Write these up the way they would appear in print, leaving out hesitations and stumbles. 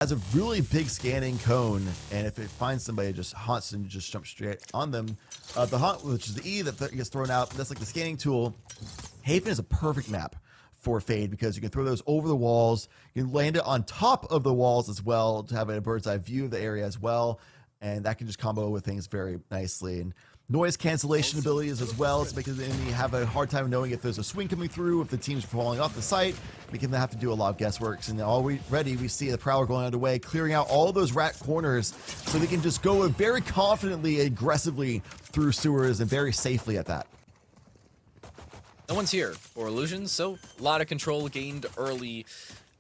has a really big scanning cone, and if it finds somebody, it just haunts and just jumps straight on them. The haunt, which is the E that gets thrown out, that's like the scanning tool. Haven is a perfect map for Fade because you can throw those over the walls. You can land it on top of the walls as well to have a bird's eye view of the area as well, and that can just combo with things very nicely. And noise cancellation abilities as well. It's making the enemy have a hard time knowing if there's a swing coming through, if the team's falling off the site, making them have to do a lot of guessworks. And already we see the Prowler going underway, clearing out all those rat corners so they can just go very confidently, aggressively through sewers and very safely at that. No one's here for Illusions, so a lot of control gained early,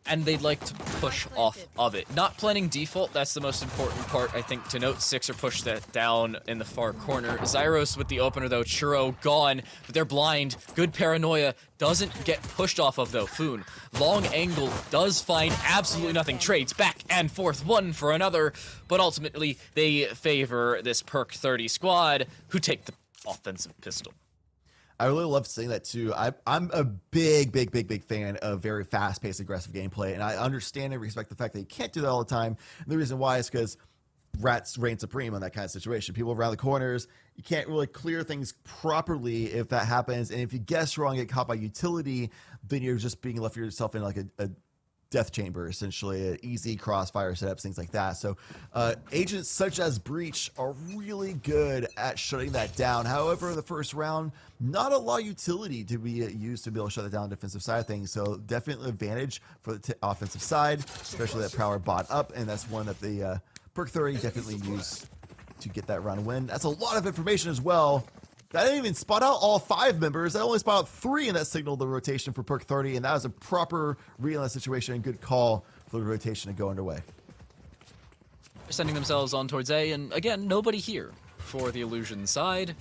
and they'd like to push off of it. Not planning default, that's the most important part, I think, to note. Sixer pushed that down in the far corner. Zyros with the opener, though. Churro gone, but they're blind. Good paranoia. Doesn't get pushed off of, though. Foon. Long angle does find absolutely nothing. Trades back and forth, one for another, but ultimately they favor this Perk 30 squad, who take the offensive pistol. I really love seeing that too. I'm a big fan of very fast-paced, aggressive gameplay, and I understand and respect the fact that you can't do that all the time. And the reason why is because rats reign supreme on that kind of situation. People around the corners, you can't really clear things properly if that happens. And if you guess wrong, get caught by utility, then you're just being left yourself in like a death chamber, essentially, easy crossfire setups, things like that. So agents such as Breach are really good at shutting that down. However, the first round, not a lot of utility to be used to be able to shut it down on the defensive side of things. So definitely advantage for the offensive side, especially that Prowler bot up, and that's one that the Perk 30 definitely used to get that round win. That's a lot of information as well. I didn't even spot out all 5 members. I only spot out 3, and that signaled the rotation for Perk 30, and that was a proper read on that situation and good call for the rotation to go underway. They're sending themselves on towards A, and again, nobody here for the Illusion side.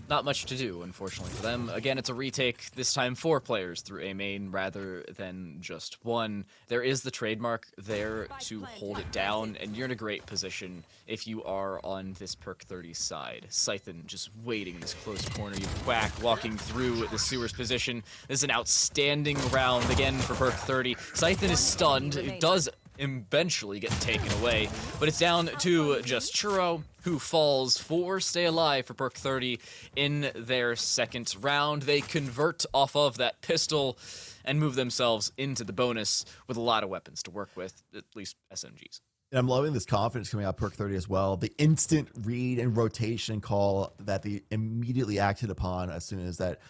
Not much to do, unfortunately, for them. Again, it's a retake, this time 4 players through A main rather than just 1. There is the trademark there to hold it down, and you're in a great position if you are on this Perk 30 side. Scythen just waiting in this close corner. You Quack walking through the sewers position. This is an outstanding round again for Perk 30. Scythen is stunned. It does eventually get taken away, but it's down to just Churro, who falls for Stay Alive for Perk 30 in their second round. They convert off of that pistol and move themselves into the bonus with a lot of weapons to work with, at least SMGs. And I'm loving this confidence coming out of Perk 30 as well. The instant read and rotation call that they immediately acted upon as soon as that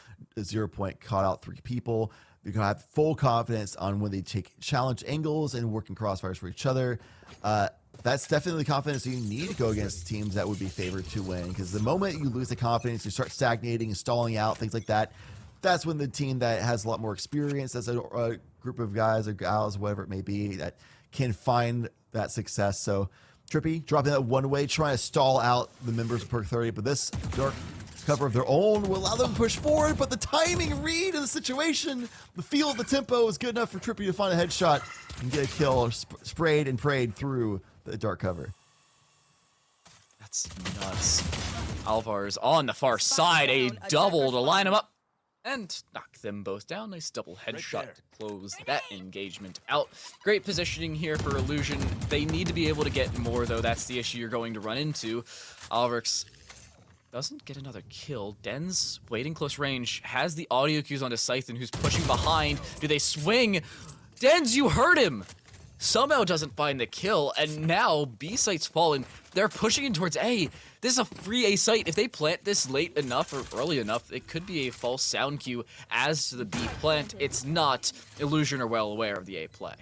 0 point caught out 3 people. You can have full confidence on when they take challenge angles and working crossfires for each other. That's definitely the confidence you need to go against teams that would be favored to win. Because the moment you lose the confidence, you start stagnating and stalling out, things like that. That's when the team that has a lot more experience, as a group of guys or gals, whatever it may be, that can find that success. So Trippy dropping that one way, trying to stall out the members of Perk 30, but this dark cover of their own will allow them to push forward, but the timing read of the situation, the feel of the tempo is good enough for Trippy to find a headshot and get a kill, sprayed and prayed through the dark cover. That's nuts. Alvar's on the far side, a double to line him up and knock them both down. Nice double headshot to close that engagement out. Great positioning here for Illusion. They need to be able to get more, though. That's the issue you're going to run into. Alvar's doesn't get another kill. Den's waiting close range, has the audio cues onto Scythen, who's pushing behind. Do they swing? Den's, you heard him! Somehow doesn't find the kill, and now B site's fallen. They're pushing in towards A. This is a free A site. If they plant this late enough or early enough, it could be a false sound cue as to the B plant. It's not. Illusion are well aware of the A play.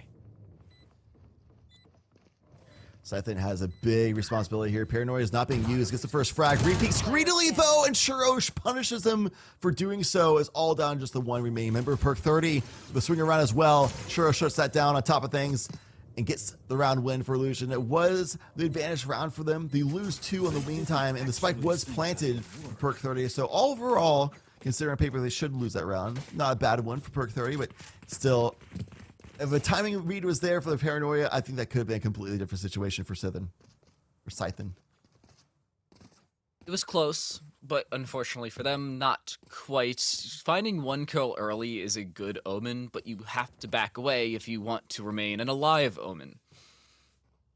Scythen has a big responsibility here. Paranoia is not being used. Gets the first frag. Repeats greedily, though, and Churro punishes him for doing so. Is all down just the one remaining member of Perk 30. The swing around as well. Churro shuts that down on top of things and gets the round win for Illusion. It was the advantage round for them. They lose 2 on the meantime, and the spike was planted for Perk 30. So overall, considering paper, they should lose that round. Not a bad one for Perk 30, but still, if a timing read was there for the Paranoia, I think that could have been a completely different situation for Scythen. It was close, but unfortunately for them, not quite. Finding one kill early is a good omen, but you have to back away if you want to remain an alive omen.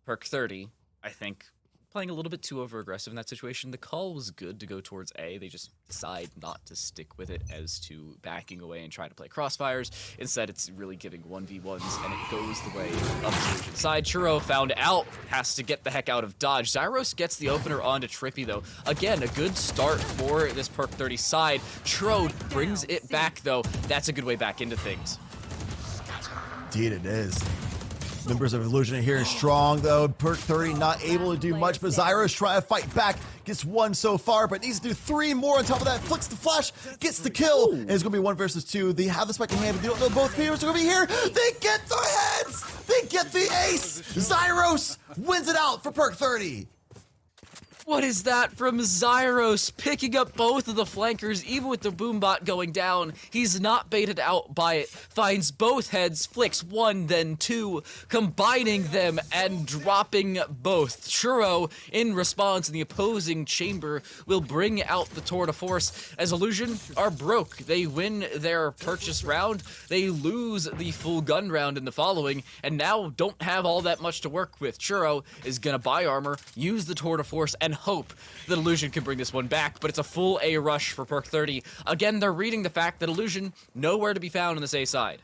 Perk 30, I think, playing a little bit too over-aggressive in that situation. The call was good to go towards A. They just decide not to stick with it as to backing away and trying to play crossfires. Instead, it's really giving 1v1s, and it goes the way of the Illusion side. Churro found out, has to get the heck out of dodge. Zyros gets the opener onto Trippy, though. Again, a good start for this Perk 30 side. Churro brings it back, though. That's a good way back into things. Indeed it is. Members of Illusion are here strong, though. Perk 30 not able to do much, but Zyros trying to fight back. Gets one so far, but needs to do 3 more on top of that. Flicks the flash, gets the kill, and it's going to be 1 versus 2. They have the spike in hand, but they don't know both players are going to be here. They get the heads! They get the ace! Zyros wins it out for Perk 30. What is that from Zyros, picking up both of the flankers, even with the boombot going down? He's not baited out by it, finds both heads, flicks 1, then 2, combining them and dropping both. Churro, in response in the opposing chamber, will bring out the tour de force as Illusion are broke. They win their purchase round, they lose the full gun round in the following, and now don't have all that much to work with. Churro is gonna buy armor, use the tour de force, and hope that Illusion can bring this one back, but it's a full A rush for Perk 30. Again, they're reading the fact that Illusion nowhere to be found on this A side.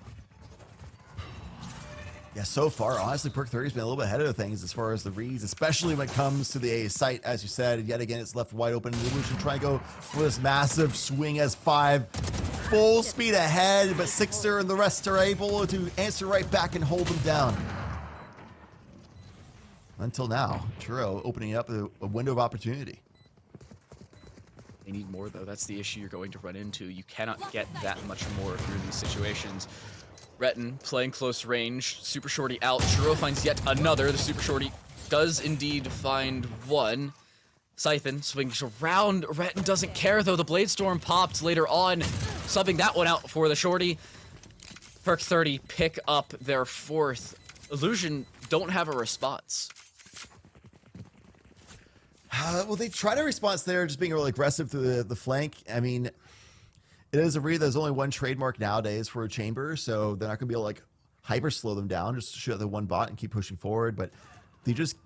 Yeah, so far, honestly, Perk 30's been a little bit ahead of things as far as the reads, especially when it comes to the A site, as you said. Yet again, it's left wide open. Illusion trying to go for this massive swing as 5. Full speed ahead, but Sixer and the rest are able to answer right back and hold them down. Until now, Churro opening up a window of opportunity. They need more, though. That's the issue you're going to run into. You cannot get that much more through these situations. Retin playing close range. Super Shorty out. Churro finds yet another. The Super Shorty does indeed find one. Siphon swings around. Retin doesn't care, though. The Blade Storm popped later on, subbing that one out for the Shorty. Perk 30 pick up their 4th. Illusion don't have a response. Well, they tried a response there, just being really aggressive through the flank. I mean, it is a read. There's only one trademark nowadays for a chamber, so they're not going to be able to, like, hyper slow them down, just to shoot at the one bot and keep pushing forward. But they just,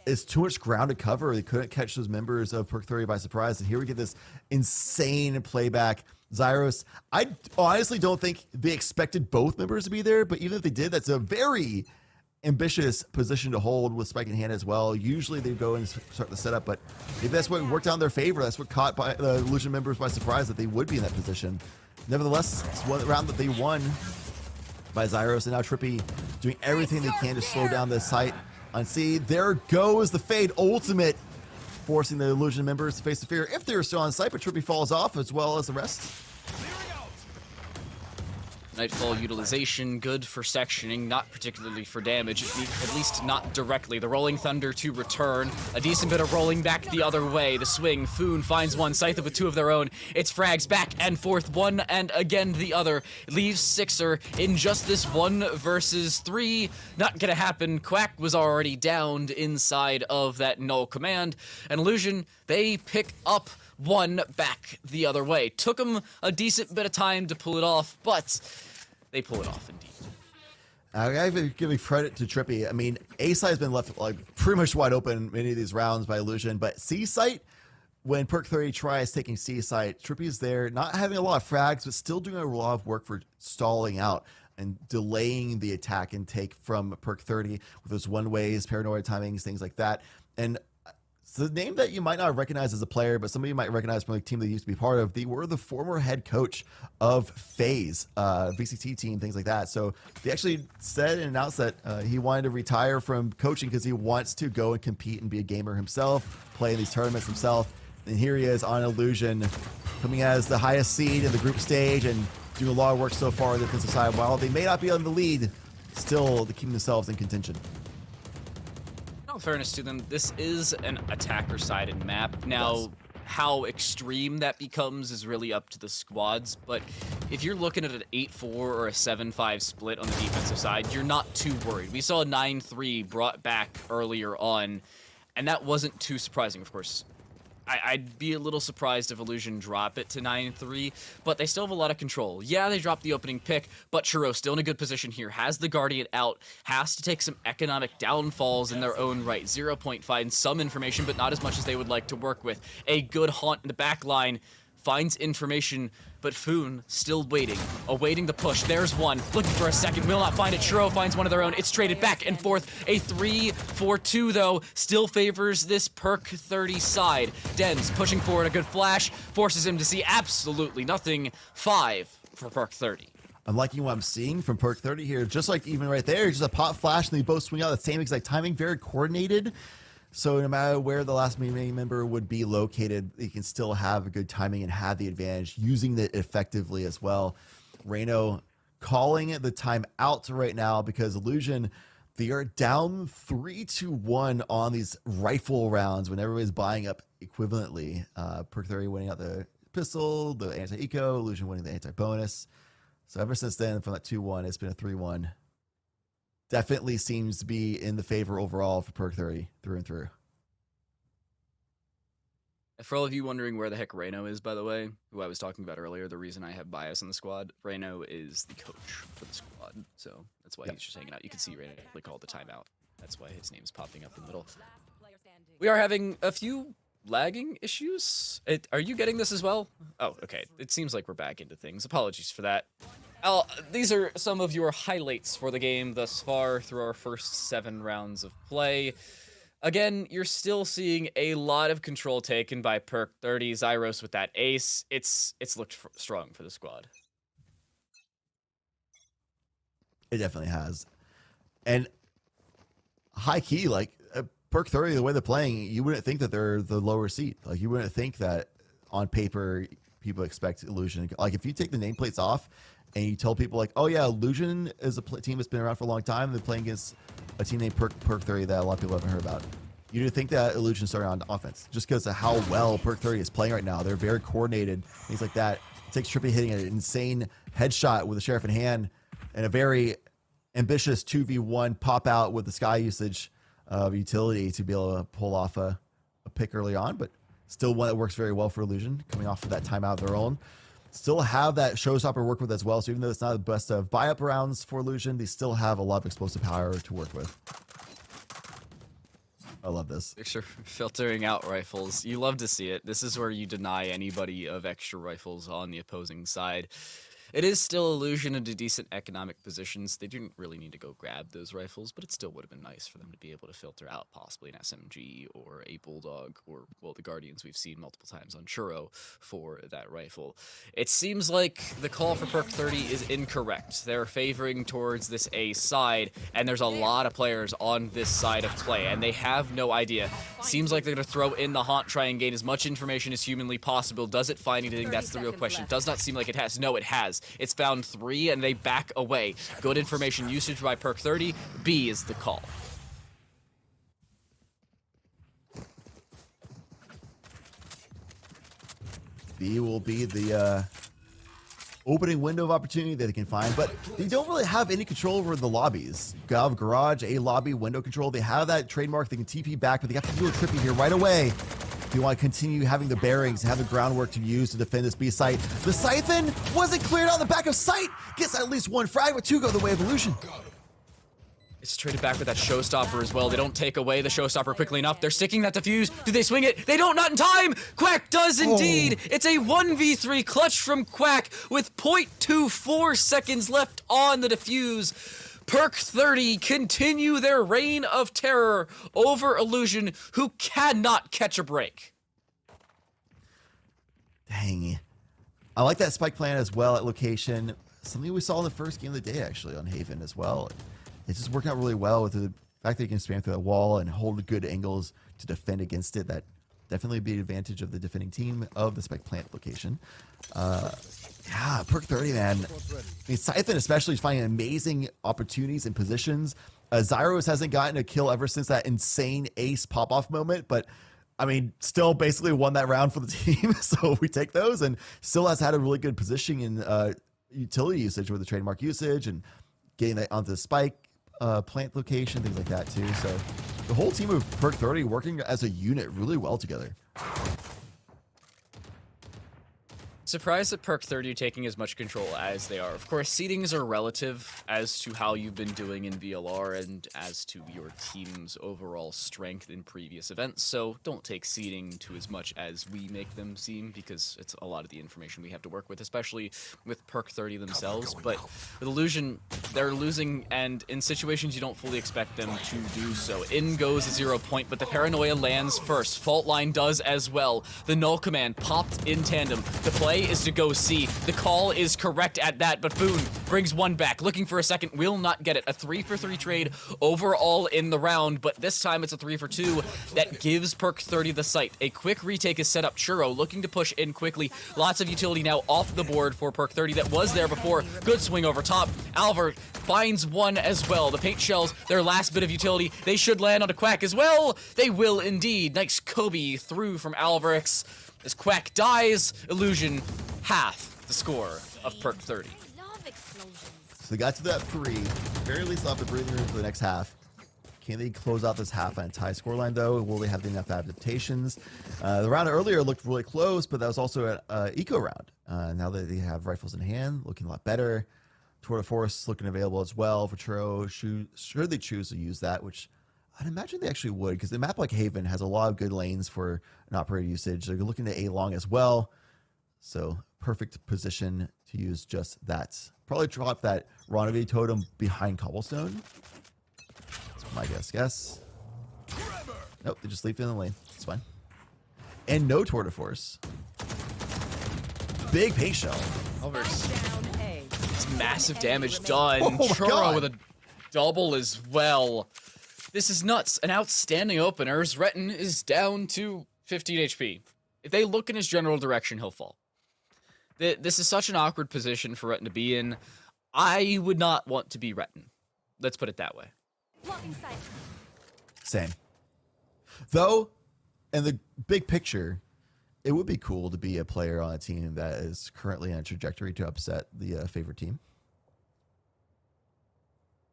it's too much ground to cover. They couldn't catch those members of Perk 30 by surprise. And here we get this insane playback. Zyros, I honestly don't think they expected both members to be there, but even if they did, that's a very ambitious position to hold with spike in hand as well. Usually they go and start the setup, but maybe that's what worked out in their favor. That's what caught by the Illusion members by surprise, that they would be in that position. Nevertheless, it's one round that they won by Zyros, and now Trippy doing everything they can to slow down the site on C. There goes the Fade ultimate, forcing the Illusion members to face the fear if they're still on site, but Trippy falls off as well as the rest. Nightfall utilization, good for sectioning, not particularly for damage, at least not directly. The Rolling Thunder to return, a decent bit of rolling back the other way. The swing, Foon finds one, Scythe with 2 of their own. It's frags back and forth, one and again the other. Leaves Sixer in just this 1 versus 3. Not gonna happen. Quack was already downed inside of that null command. And Illusion, they pick up 1 back the other way. Took them a decent bit of time to pull it off, but they pull it off indeed. I gotta give credit to Trippy. I mean, A site's been left like pretty much wide open many of these rounds by Illusion, but C site, when Perk 30 tries taking C site, Trippy's there, not having a lot of frags, but still doing a lot of work for stalling out and delaying the attack intake from Perk 30 with those one-ways, paranoid timings, things like that. And it's a name that you might not recognize as a player, but somebody you might recognize from a team they used to be part of. They were the former head coach of FaZe, VCT team, things like that. So they actually said and announced that he wanted to retire from coaching because he wants to go and compete and be a gamer himself, play in these tournaments himself. And here he is on Illusion, coming as the highest seed in the group stage and doing a lot of work so far on the defensive side. While they may not be on the lead, still keeping themselves in contention. In fairness to them, this is an attacker-sided map. Now, how extreme that becomes is really up to the squads, but if you're looking at an 8-4 or a 7-5 split on the defensive side, you're not too worried. We saw a 9-3 brought back earlier on, and that wasn't too surprising, of course. I'd be a little surprised if Illusion drop it to 9-3, but they still have a lot of control. Yeah, they dropped the opening pick, but Churro still in a good position here, has the Guardian out, has to take some economic downfalls in their own right. 0 Point finds some information, but not as much as they would like to work with. A good haunt in the back line, finds information, but Foon still waiting, awaiting the push. There's one, looking for a second, will not find it. Churro finds one of their own. It's traded back and forth. A 3-4-2 though still favors this Perk 30 side. Dens pushing forward, a good flash, forces him to see absolutely nothing. 5 for Perk 30. I'm liking what I'm seeing from Perk 30 here. Just like even right there, just a pop flash and they both swing out the same exact timing, very coordinated. So no matter where the last main member would be located, they can still have a good timing and have the advantage, using it effectively as well. Reno calling it the time out right now because Illusion, they are down 3-1 on these rifle rounds when everybody's buying up equivalently. Perk 30 winning out the pistol, the anti-eco, Illusion winning the anti-bonus. So ever since then, from that 2-1, it's been a 3-1. Definitely seems to be in the favor overall for Perk 30 through and through. For all of you wondering where the heck Reno is, by the way, who I was talking about earlier, the reason I have bias in the squad, Reno is the coach for the squad. So that's why he's just hanging out. You can see Reno call the timeout. That's why his name's popping up in the middle. We are having a few lagging issues. Are you getting this as well? Oh, okay. It seems like we're back into things. Apologies for that. These are some of your highlights for the game thus far through our first 7 rounds of play. Again, you're still seeing a lot of control taken by Perk 30. Zyros with that ace. It's looked strong for the squad. It definitely has. And high key, like Perk 30, the way they're playing, you wouldn't think that they're the lower seat. Like you wouldn't think that on paper people expect Illusion. Like if you take the nameplates off and you tell people like, oh yeah, Illusion is a team that's been around for a long time. They're playing against a team named Perk 30 that a lot of people haven't heard about. You would think that Illusion started on offense just because of how well Perk 30 is playing right now. They're very coordinated, things like that. It takes Trippy hitting an insane headshot with a Sheriff in hand and a very ambitious 2v1 pop out with the Sky usage of utility to be able to pull off a pick early on, but still one that works very well for Illusion coming off of that timeout of their own. Still have that showstopper work with as well. So even though it's not the best of buy-up rounds for Illusion, they still have a lot of explosive power to work with. I love this. Extra filtering out rifles. You love to see it. This is where you deny anybody of extra rifles on the opposing side. It is still Illusion into decent economic positions. They didn't really need to go grab those rifles, but it still would have been nice for them to be able to filter out possibly an SMG or a Bulldog or, well, the Guardians we've seen multiple times on Churro for that rifle. It seems like the call for Perk 30 is incorrect. They're favoring towards this A side, and there's a lot of players on this side of play, and they have no idea. Seems like they're going to throw in the haunt, try and gain as much information as humanly possible. Does it find anything? That's the real question. It does not seem like it has. No, it has. It's found 3, and they back away. Good information usage by Perk 30. B is the call. B will be the opening window of opportunity that they can find, but they don't really have any control over the lobbies. Gav Garage, A lobby, window control. They have that trademark. They can TP back, but they have to do a Trippy here right away. If you want to continue having the bearings, have the groundwork to use to defend this B site. The Siphon wasn't cleared out the back of sight. Gets at least 1 frag, but 2 go the way of Illusion. It's traded back with that showstopper as well. They don't take away the showstopper quickly enough. They're sticking that defuse. Do they swing it? They don't, not in time. Quack does indeed. Oh. It's a 1v3 clutch from Quack with 0.24 seconds left on the defuse. Perk 30 continue their reign of terror over Illusion, who cannot catch a break. Dang. I like that spike plan as well at location. Something we saw in the first game of the day, actually, on Haven as well. It's just working out really well with the fact that you can spam through that wall and hold good angles to defend against it. That definitely be an advantage of the defending team of the spike plant location. Yeah, Perk 30, man. I mean, Siphon especially is finding amazing opportunities and positions. Zyros hasn't gotten a kill ever since that insane ace pop-off moment, but I mean, still basically won that round for the team. So we take those, and still has had a really good positioning in utility usage with the trademark usage and getting that onto the spike plant location, things like that too. So the whole team of Perk 30 working as a unit really well together. Surprised that Perk 30 are taking as much control as they are. Of course, seedings are relative as to how you've been doing in VLR and as to your team's overall strength in previous events, so don't take seeding to as much as we make them seem, because it's a lot of the information we have to work with, especially with Perk 30 themselves. But with Illusion, they're losing, and in situations you don't fully expect them to do so. In goes a 0 point, but the Paranoia lands first. Fault Line does as well. The Null Command popped in tandem. The play is to go C. The call is correct at that, but Boone brings one back. Looking for a second, will not get it. A 3-for-3 trade overall in the round, but this time it's a 3-for-2 that gives Perk 30 the site. A quick retake is set up. Churro looking to push in quickly. Lots of utility now off the board for Perk 30 that was there before. Good swing over top. Alvar finds one as well. The paint shells, their last bit of utility. They should land on a Quack as well. They will indeed. Nice Kobe through from Alvarix. As Quack dies, Illusion half the score of Perk 30. So they got to that 3. Very least off the breathing room for the next half. Can they close out this half on a tie scoreline, though? Will they have enough adaptations? The round earlier looked really close, but that was also an eco round. Now that they have rifles in hand, looking a lot better. Tour de Force looking available as well for Churro. Should they choose to use that, which I'd imagine they actually would, because the map like Haven has a lot of good lanes for an operator usage. They're looking to A-long as well. So perfect position to use just that. Probably drop that Rendezvous totem behind Cobblestone. That's my guess. Nope, they just leave it in the lane. It's fine. And no Tour de Force. Big paint shell. It's massive damage done. Oh my Churro God. with a double as well. This is nuts. An outstanding opener. Retin is down to 15 HP. If they look in his general direction, he'll fall. This is such an awkward position for Retin to be in. I would not want to be Retin. Let's put it that way. Same. Though, in the big picture, it would be cool to be a player on a team that is currently on a trajectory to upset the favorite team.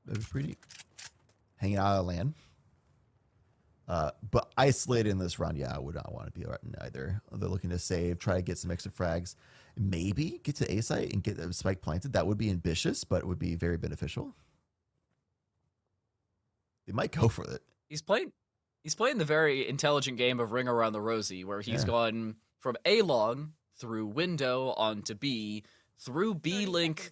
That was pretty deep. Hanging out of land. But isolated in this round, yeah, I would not want to be a Retin either. They're looking to save, try to get some extra frags. Maybe get to A site and get a spike planted. That would be ambitious, but it would be very beneficial. They might go for it. He's playing the very intelligent game of Ring Around the Rosie, where he's gone from A long through window onto B, through B link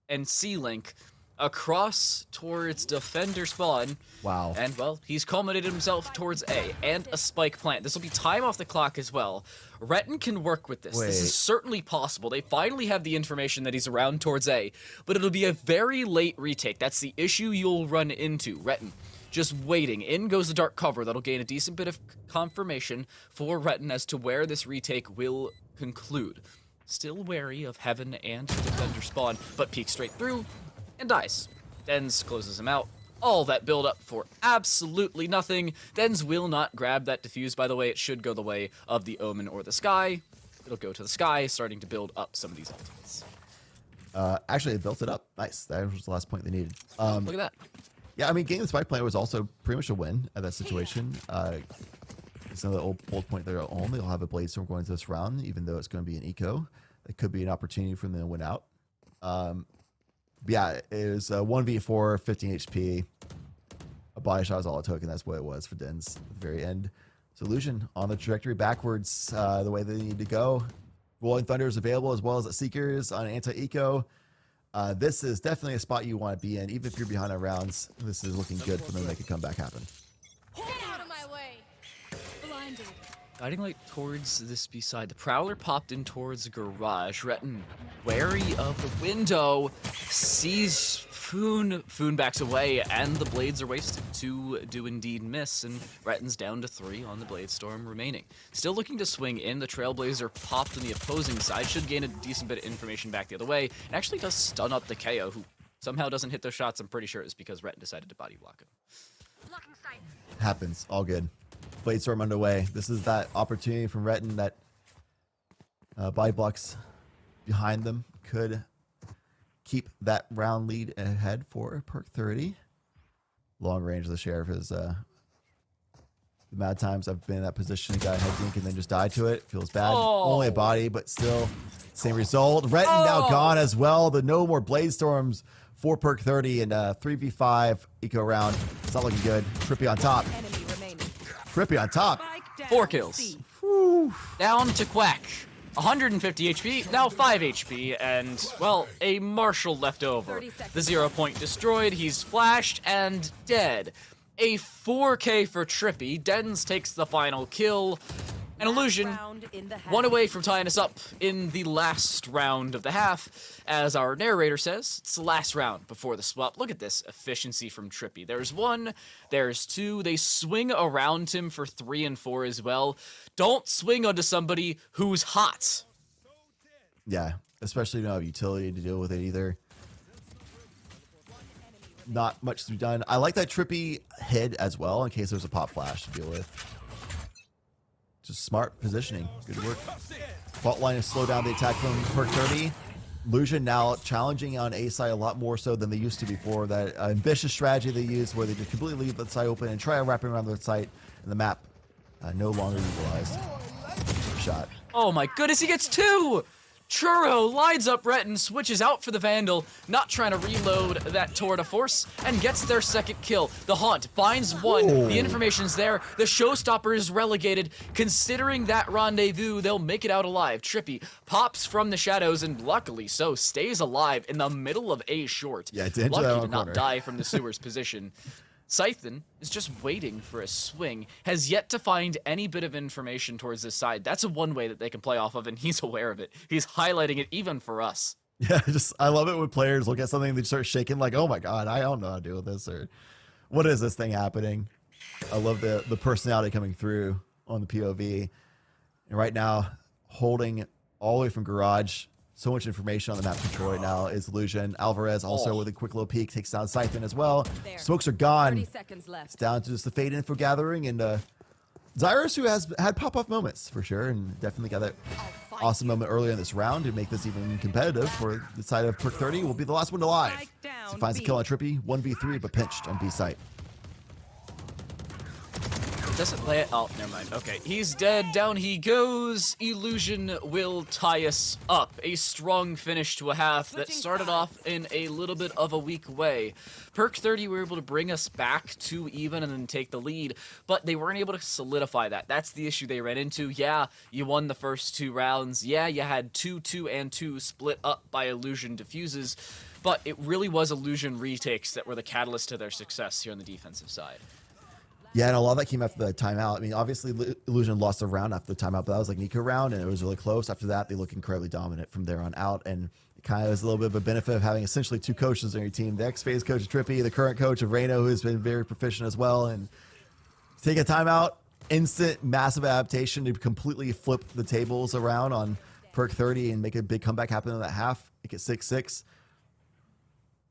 and C link, across towards defender spawn. Wow. And, well, he's culminated himself towards A and a spike plant. This will be time off the clock as well. Retin can work with this. This is certainly possible. They finally have the information that he's around towards A, but it'll be a very late retake. That's the issue you'll run into. Retin just waiting. In goes the dark cover. That'll gain a decent bit of confirmation for Retin as to where this retake will conclude. Still wary of Heaven and defender spawn, but peeks straight through and dies. Dens closes him out. All that build up for absolutely nothing. Dens will not grab that defuse, by the way. It should go the way of the Omen or the Sky. It'll go to the Sky, starting to build up some of these ultimates. Actually, they built it up. Nice. That was the last point they needed. Look at that. Yeah, I mean, getting the spike plant was also pretty much a win at that situation. It's another old point they're on. They'll have a Bladestorm going into this round, even though it's going to be an eco. It could be an opportunity for them to win out. Yeah, it was 1v4, 15 HP. A body shot is all it took, and that's what it was for Dens at the very end. So Illusion on the trajectory backwards, the way they need to go. Rolling Thunder is available, as well as Seekers on anti-eco. This is definitely a spot you want to be in, even if you're behind on rounds. This is looking good for them to make a comeback happen. Get out of my way! Blinded. Guiding light towards this B side. The Prowler popped in towards the garage. Retin, wary of the window, sees Foon. Foon backs away, and the blades are wasted. 2 do indeed miss, and Retin's down to 3 on the Bladestorm remaining. Still looking to swing in. The Trailblazer popped on the opposing side. Should gain a decent bit of information back the other way. And actually does stun up the KO, who somehow doesn't hit those shots. I'm pretty sure it's because Retin decided to body block him. Blocking sight. Happens. All good. Bladestorm underway. This is that opportunity from Retin that body blocks behind them could keep that round lead ahead for Perk 30. Long range of the Sheriff is The amount of times I've been in that position, got a head dink and then just died to it. Feels bad. Oh. Only a body, but still, same result. Retin now gone as well. The no more Blade Storms for Perk 30 and 3v5 eco round. It's not looking good. Trippy on top. Trippy on top. 4 kills. Down to Quack. 150 HP, now 5 HP, and, well, a Marshall left over. The 0 point destroyed, he's splashed, and dead. A 4K for Trippy. Dens takes the final kill. And Illusion, one away from tying us up in the last round of the half. As our narrator says, it's the last round before the swap. Look at this efficiency from Trippy. There's 1, there's 2. They swing around him for 3 and 4 as well. Don't swing onto somebody who's hot. Yeah, especially if you don't have utility to deal with it either. Not much to be done. I like that Trippy hid as well in case there's a pop flash to deal with. Just smart positioning. Good work. Fault line has slowed down the attack from Perk 30. Illusion now challenging on A side a lot more so than they used to before. That ambitious strategy they used where they just completely leave the side open and try wrapping around the site and the map no longer utilized. Shot. Oh my goodness, he gets 2! Churro lines up Retin, switches out for the Vandal, not trying to reload that Tour de Force, and gets their second kill. The Haunt finds 1, the information's there, the Showstopper is relegated. Considering that rendezvous, they'll make it out alive. Trippy pops from the shadows, and luckily so, stays alive in the middle of A short. Yeah, it's lucky to not die from the sewer's position. Scythen is just waiting for a swing, has yet to find any bit of information towards this side. That's a one way that they can play off of, and he's aware of it. He's highlighting it even for us. Yeah, I love it when players look at something and they start shaking like, oh my god, I don't know how to deal with this, or what is this thing happening? I love the personality coming through on the POV. And right now, holding all the way from Garage, so much information on the map control right now is Illusion. Alvarez also with a quick little peek takes down Scythen as well. There. Smokes are gone. 30 seconds left. It's down to just the Fade info gathering and Zyrus, who has had pop-off moments for sure and definitely got that awesome moment earlier in this round to make this even competitive for the side of Perk 30 will be the last one alive. So finds a kill on Trippy, 1v3 but pinched on B site. Doesn't play it. Oh, never mind. Okay, he's dead. Down he goes. Illusion will tie us up. A strong finish to a half that started off in a little bit of a weak way. Perk 30 were able to bring us back to even and then take the lead, but they weren't able to solidify that. That's the issue they ran into. Yeah, you won the first 2 rounds. Yeah, you had 2-2 and 2 split up by Illusion defuses, but it really was Illusion retakes that were the catalyst to their success here on the defensive side. Yeah, and a lot of that came after the timeout. I mean, obviously, Illusion lost a round after the timeout, but that was like Nico round, and it was really close. After that, they look incredibly dominant from there on out, and it kind of is a little bit of a benefit of having essentially 2 coaches on your team. The X-Phase coach, Trippy, the current coach of Reno, who's been very proficient as well, and take a timeout, instant, massive adaptation to completely flip the tables around on Perk 30 and make a big comeback happen in that half, make it 6-6.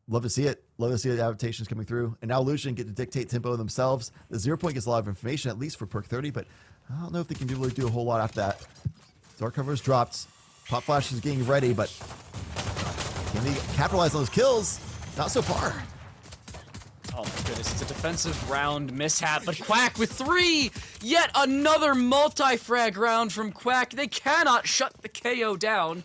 Love to see it. Love to see the adaptations coming through. And now Illusion get to dictate tempo themselves. The 0 point gets a lot of information, at least for Perk 30, but I don't know if they can really do a whole lot after that. Dark cover is dropped. Pop Flash is getting ready, but can they capitalize on those kills? Not so far. Oh my goodness, it's a defensive round mishap, but Quack with 3! Yet another multi-frag round from Quack. They cannot shut the KO down.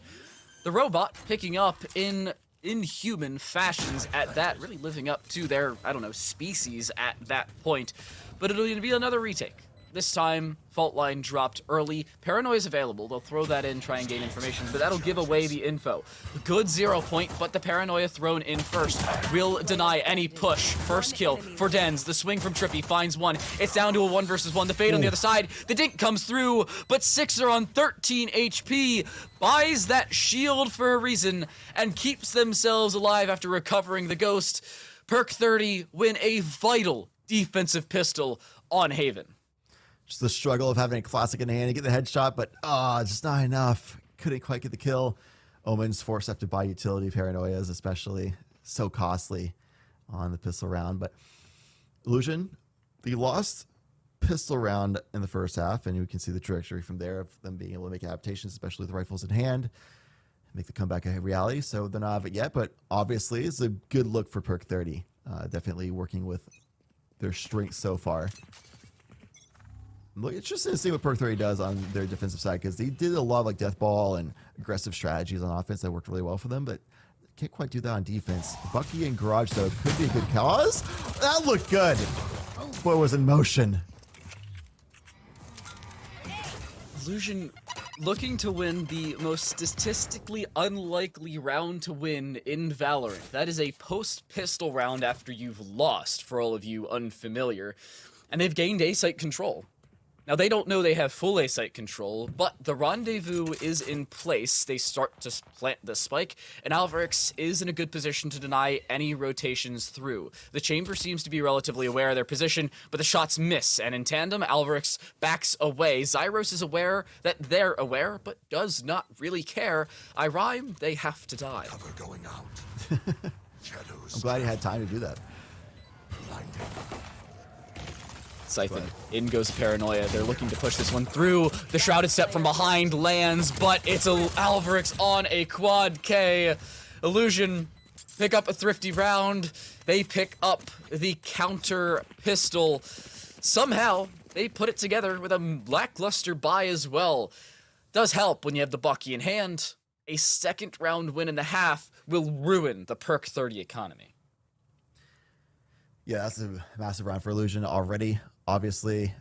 The robot picking up in inhuman fashions at that, really living up to their, I don't know, species at that point. But it'll be another retake. This time, fault line dropped early. Paranoia is available. They'll throw that in, try and gain information, but that'll give away the info. Good 0 point, but the Paranoia thrown in first will deny any push. First kill for Dens. The swing from Trippy finds 1. It's down to a 1 versus 1. The Fade on the other side. The dink comes through, but 6 are on 13 HP. Buys that shield for a reason and keeps themselves alive after recovering the Ghost. Perk 30 win a vital defensive pistol on Haven. Just the struggle of having a classic in hand to get the headshot, but just not enough. Couldn't quite get the kill. Omen's forced to have to buy utility paranoias, especially so costly on the pistol round. But Illusion, the lost pistol round in the first half, and you can see the trajectory from there of them being able to make adaptations, especially with rifles in hand, make the comeback a reality. So they're not out of it yet, but obviously it's a good look for Perk 30. Definitely working with their strengths so far. Look, it's just to see what Perk 30 does on their defensive side, because they did a lot of like death ball and aggressive strategies on offense that worked really well for them, but can't quite do that on defense. Bucky and Garage, though, could be a good cause. That looked good. Boy, was in motion. Illusion looking to win the most statistically unlikely round to win in Valorant. That is a post-pistol round after you've lost, for all of you unfamiliar. And they've gained A-site control. Now, they don't know they have full A-site control, but the rendezvous is in place. They start to plant the spike, and Alvarix is in a good position to deny any rotations through. The chamber seems to be relatively aware of their position, but the shots miss, and in tandem, Alvarix backs away. Zyros is aware that they're aware, but does not really care. I rhyme, they have to die. Cover going out. I'm glad he had time to do that. Scythe, in goes Paranoia. They're looking to push this one through. The Shrouded Step from behind lands, but it's Alvarix on a quad K. Illusion pick up a thrifty round. They pick up the counter pistol. Somehow, they put it together with a lackluster buy as well. Does help when you have the Bucky in hand. A second round win and a half will ruin the Perk 30 economy. Yeah, that's a massive round for Illusion already. Obviously,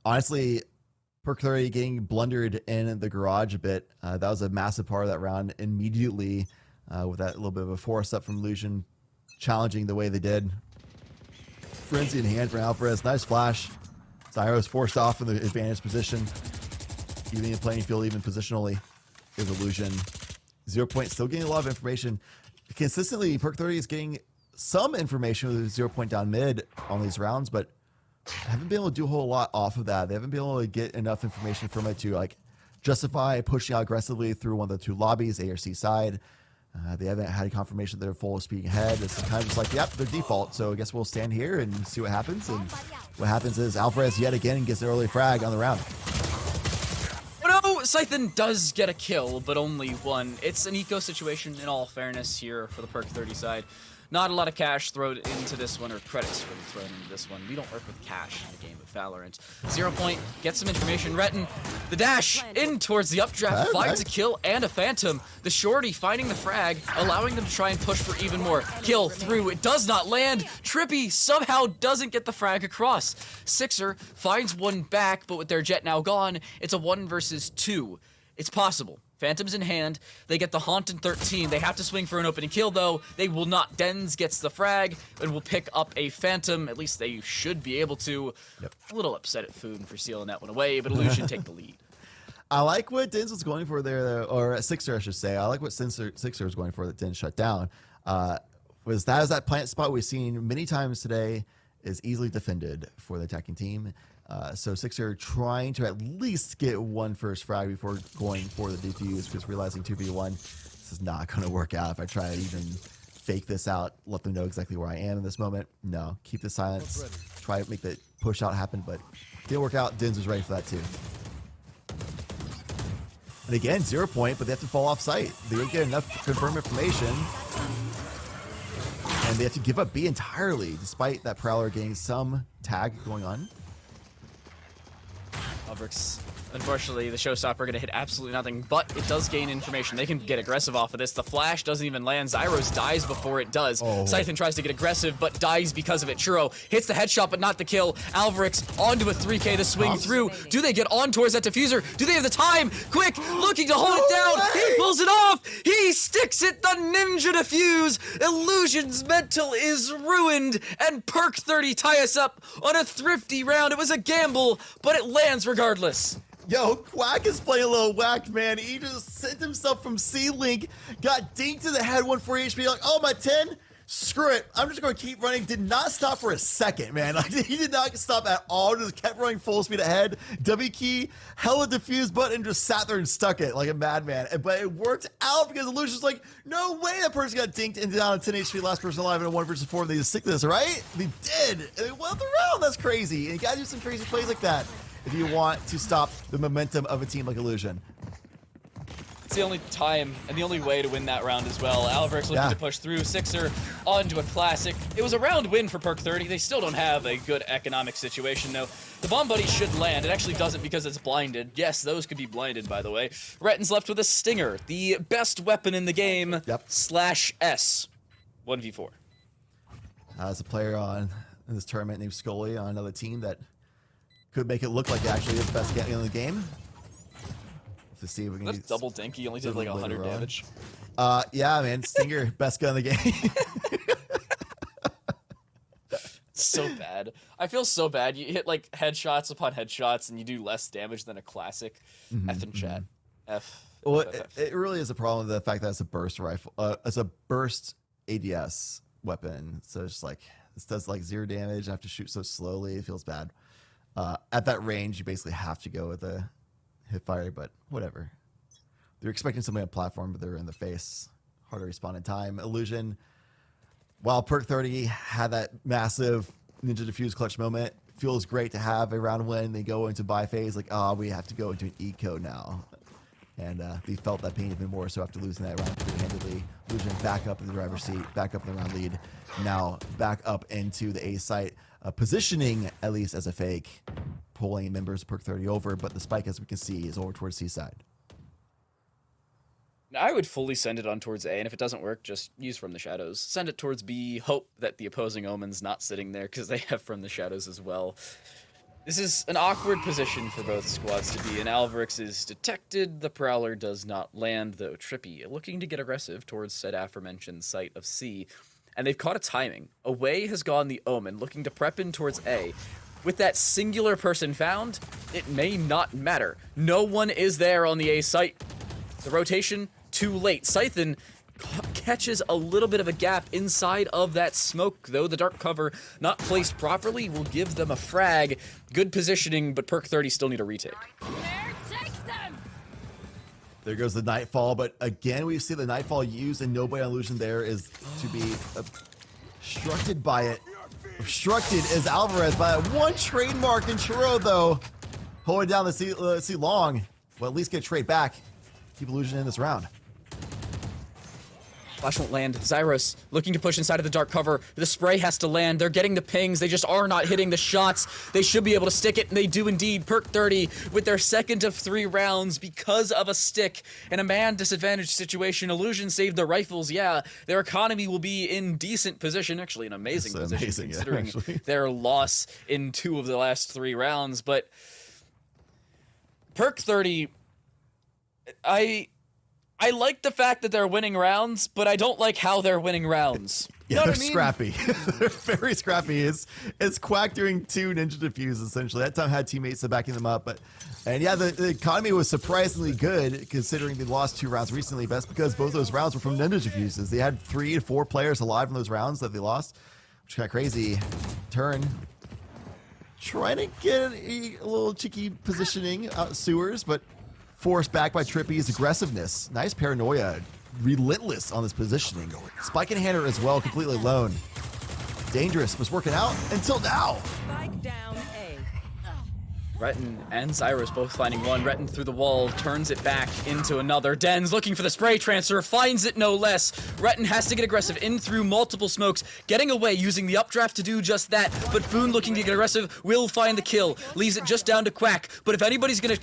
honestly, Perk 30 getting blundered in the garage a bit. That was a massive part of that round immediately, with that little bit of a force up from Illusion, challenging the way they did. Frenzy in hand for Alvarez. Nice flash. Zyros forced off in the advantage position. Even in the playing field, even positionally, is Illusion. 0 Point still getting a lot of information. Consistently, Perk 30 is getting some information with 0 Point down mid on these rounds, but haven't been able to do a whole lot off of that. They haven't been able to get enough information from it to like justify pushing out aggressively through one of the two lobbies, A or C side. They haven't had a confirmation that they're full speed ahead. This is kind of just like, yep, their default. So I guess we'll stand here and see what happens. And what happens is Alvarez yet again gets an early frag on the round. Oh no, Scythen does get a kill, but only one. It's an eco situation in all fairness here for the Perk 30 side. Not a lot of cash thrown into this one, or credits really thrown into this one. We don't work with cash in the game of Valorant. 0 Point, get some information. Retin, the dash in towards the updraft, finds a kill and a phantom. The shorty finding the frag, allowing them to try and push for even more. Kill through, it does not land. Trippy somehow doesn't get the frag across. Sixer finds one back, but with their jet now gone, it's a 1 versus 2. It's possible. Phantom's in hand. They get the Haunt in 13. They have to swing for an opening kill, though. They will not. Dens gets the frag and will pick up a Phantom. At least they should be able to. Yep. A little upset at Foon for stealing that one away, but Illusion take the lead. I like what Dens was going for there, or Sixer, I should say. I like what Sixer was going for that Dens shut down. Was that plant spot we've seen many times today is easily defended for the attacking team. So Sixer trying to at least get one first frag before going for the defuse, because realizing 2v1, this is not going to work out if I try to even fake this out, let them know exactly where I am in this moment. No, keep the silence, try to make the push out happen, but didn't work out. Dins was ready for that too. And again, 0 Point, but they have to fall off site. They don't get enough confirmed information. And they have to give up B entirely, despite that Prowler getting some tag going on. Alvarix, unfortunately, the showstopper going to hit absolutely nothing, but it does gain information. They can get aggressive off of this. The flash doesn't even land. Zyros dies before it does. Scythen tries to get aggressive, but dies because of it. Churro hits the headshot, but not the kill. Alvarix onto a 3K to swing through. Do they get on towards that diffuser? Do they have the time? Quick, looking to hold it down. He pulls it off. He sticks it. The ninja diffuse. Illusion's mental is ruined, and Perk 30 tie us up on a thrifty round. It was a gamble, but it lands regardless. Yo, Quack is playing a little whacked, man. He just sent himself from C-Link, got dinked to the head, 140 HP, like, oh, my 10? Screw it. I'm just going to keep running. Did not stop for a second, man. Like, he did not stop at all. Just kept running full speed ahead. W key, hella diffuse button, just sat there and stuck it like a madman. But it worked out because Illusion's like, no way that person got dinked and down to 10 HP, last person alive in a 1 versus 4. They just stick to this, right? They did. And they won the round. That's crazy. And you got to do some crazy plays like that if you want to stop the momentum of a team like Illusion. It's the only time and the only way to win that round as well. Alvarez looking to push through. Sixer onto a classic. It was a round win for Perk 30. They still don't have a good economic situation, though. The Bomb Buddy should land. It actually doesn't because it's blinded. Yes, those could be blinded, by the way. Retton's left with a Stinger, the best weapon in the game, /S. 1v4. As a player in this tournament named Scully on another team that could make it look like it actually is the best gun in the game. To see if we can That's double dinky, only did like 100 damage. Yeah, man, Stinger, best gun in the game. So bad. I feel so bad. You hit like headshots upon headshots and you do less damage than a classic. F in chat. F. Well, F. it really is a problem with the fact that it's a burst rifle. It's a burst ADS weapon. So it's just like, this does like 0 damage. I have to shoot so slowly. It feels bad. At that range, you basically have to go with a hip fire, but whatever. They're expecting somebody on platform, but they're in the face. Hard to respond in time. Illusion, while Perk 30 had that massive Ninja Diffuse clutch moment, feels great to have a round win. They go into buy phase, like, oh, we have to go into an eco now. And they felt that pain even more so after losing that round pretty handedly. Illusion back up in the driver's seat, back up in the round lead. Now back up into the A site, positioning at least as a fake, pulling members of Perk 30 over, but the spike, as we can see, is over towards C-side. I would fully send it on towards A, and if it doesn't work, just use From the Shadows. Send it towards B, hope that the opposing Omen's not sitting there, because they have From the Shadows as well. This is an awkward position for both squads to be in. Alvarez is detected, the Prowler does not land, though Trippy looking to get aggressive towards said aforementioned site of C, and they've caught a timing. Away has gone the Omen, looking to prep in towards A. With that singular person found, it may not matter. No one is there on the A site. The rotation, too late. Scythen catches a little bit of a gap inside of that smoke, though the dark cover not placed properly will give them a frag. Good positioning, but Perk 30 still need a retake. There goes the Nightfall, but again, we see the Nightfall used and nobody on Illusion there is to be obstructed by it. Obstructed is Alvarez by that one trademark in Churro, though. Holding down the C long. Well, at least get trade back. Keep Illusion in this round. Flash won't land. Zyros looking to push inside of the dark cover. The spray has to land. They're getting the pings. They just are not hitting the shots. They should be able to stick it, and they do indeed. Perk 30 with their second of 3 rounds because of a stick. In a man disadvantaged situation, Illusion saved the rifles. Yeah, their economy will be in decent position. Actually, an amazing position considering their loss in 2 of the last 3 rounds. But Perk 30, I like the fact that they're winning rounds, but I don't like how they're winning rounds. Yeah, they're scrappy. They're very scrappy. It's Quack doing 2 Ninja Diffuse, essentially. That time had teammates backing them up. And yeah, the economy was surprisingly good, considering they lost 2 rounds recently. But that's because both those rounds were from Ninja Diffuses. They had 3 to 4 players alive in those rounds that they lost, which got crazy. Turn. Trying to get a little cheeky positioning out sewers, but forced back by Trippy's aggressiveness. Nice paranoia. Relentless on this positioning. Spike and Hanner as well, completely alone. Dangerous, was working out until now. Spike down A. Retton and Zyros both finding one. Retton through the wall, turns it back into another. Den's looking for the spray transfer, finds it no less. Retton has to get aggressive in through multiple smokes, getting away using the updraft to do just that. But Foon looking to get aggressive will find the kill. Leaves it just down to Quack. But if anybody's gonna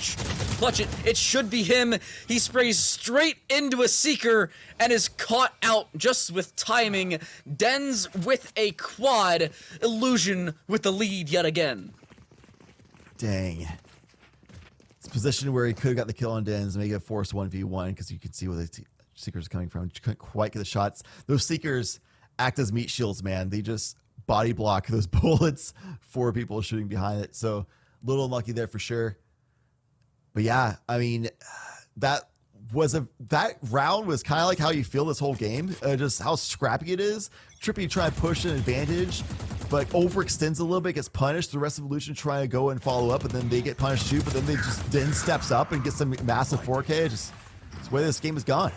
clutch it, it should be him. He sprays straight into a Seeker and is caught out just with timing. Den's with a quad. Illusion with the lead yet again. Dang. It's a position where he could have got the kill on Dens, make it a forced 1v1, because you can see where the Seekers are coming from. You couldn't quite get the shots. Those Seekers act as meat shields, man. They just body block those bullets for people shooting behind it. So, a little unlucky there for sure. But yeah, I mean, that round was kind of like how you feel this whole game. Just how scrappy it is. Trippy trying to push an advantage, but overextends a little bit, gets punished. The rest of Illusion trying to go and follow up, and then they get punished too, but then they just then steps up and gets some massive 4K. Just it's the way this game has gone.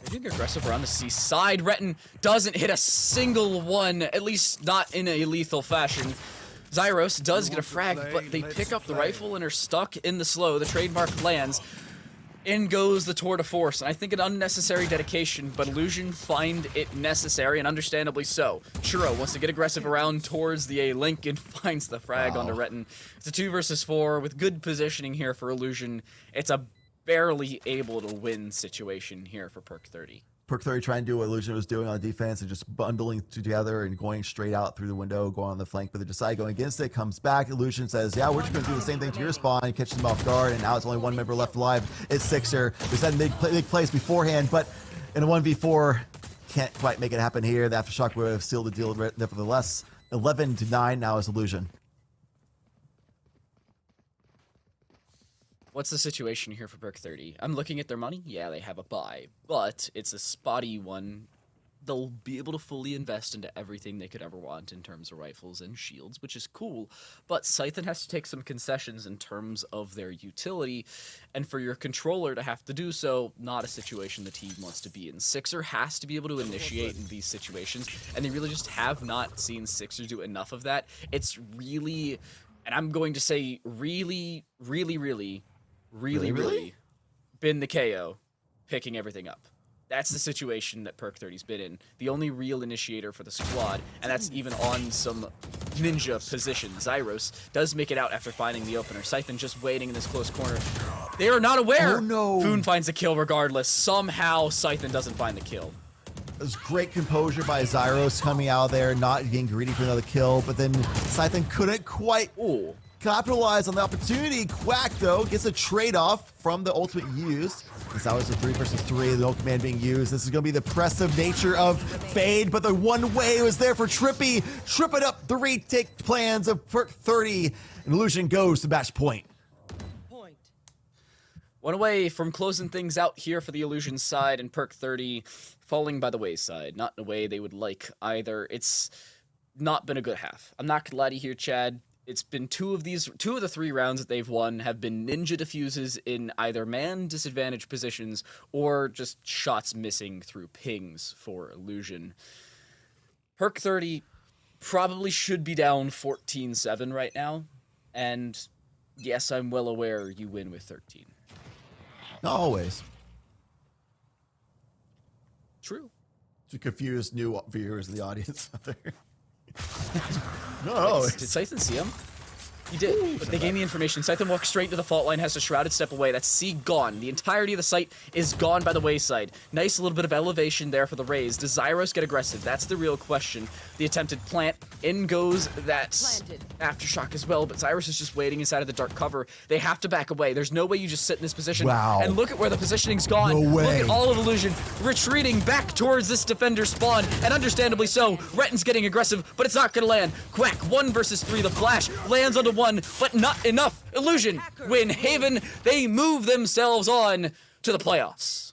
They're being aggressive around the C side. Retton doesn't hit a single one, at least not in a lethal fashion. Zyros does get a frag, but they pick up the rifle and are stuck in the slow. The trademark lands. In goes the tour de force, and I think an unnecessary dedication, but Illusion find it necessary, and understandably so. Churro wants to get aggressive around towards the A-Link and finds the frag onto Retin. It's a 2 versus 4 with good positioning here for Illusion. It's a barely able to win situation here for Perk 30. Perk 30 trying to do what Illusion was doing on defense and just bundling together and going straight out through the window, going on the flank, but they decide going against it, comes back. Illusion says, yeah, we're just going to do the same thing to your spawn, and catches them off guard, and now it's only one member left alive. It's Sixer. There's that big plays beforehand, but in a 1v4, can't quite make it happen here. The Aftershock would have sealed the deal nevertheless. 11-9 now is Illusion. What's the situation here for Perk 30? I'm looking at their money. Yeah, they have a buy, but it's a spotty one. They'll be able to fully invest into everything they could ever want in terms of rifles and shields, which is cool. But Scythen has to take some concessions in terms of their utility, and for your controller to have to do so, not a situation the team wants to be in. Sixer has to be able to initiate in these situations, and they really just have not seen Sixer do enough of that. It's really, and I'm going to say really been the KO picking everything up. That's the situation that Perk 30's been in. The only real initiator for the squad, and that's even on some ninja position. Zyros does make it out after finding the opener. Scythen just waiting in this close corner. They are not aware. Oh no. Foon finds the kill regardless. Somehow Scythen doesn't find the kill. It was great composure by Zyros coming out there, not getting greedy for another kill, but then Scythen couldn't quite capitalize on the opportunity. Quack, though, gets a trade-off from the ultimate used. That was a 3 versus 3, the ult command being used. This is going to be the oppressive nature of Fade, but the one way was there for Trippy, tripping up the retake plans of Perk 30, and Illusion goes to match point. One away from closing things out here for the Illusion side, and Perk 30 falling by the wayside. Not in a way they would like either. It's not been a good half. I'm not gonna lie to you here, Chad. It's been two of the 3 rounds that they've won have been ninja diffuses in either man disadvantaged positions or just shots missing through pings for Illusion. Perk 30 probably should be down 14-7 right now, and yes, I'm well aware you win with 13. Not always. True. To confuse new viewers in the audience out there. No. Did Scythen see him? He did, but they gained the information. Scythen walks straight to the fault line, has a shrouded step away. That's C gone. The entirety of the site is gone by the wayside. Nice little bit of elevation there for the Rays. Does Zyros get aggressive? That's the real question. The attempted plant. In goes that Aftershock as well, but Zyros is just waiting inside of the dark cover. They have to back away. There's no way you just sit in this position. Wow. And look at where the positioning's gone. No way. Look at all of Illusion retreating back towards this defender spawn, and understandably so. Retin's getting aggressive, but it's not gonna land. Quack, 1 versus 3. The flash lands onto 1, but not enough. Illusion win Haven. They move themselves on to the playoffs.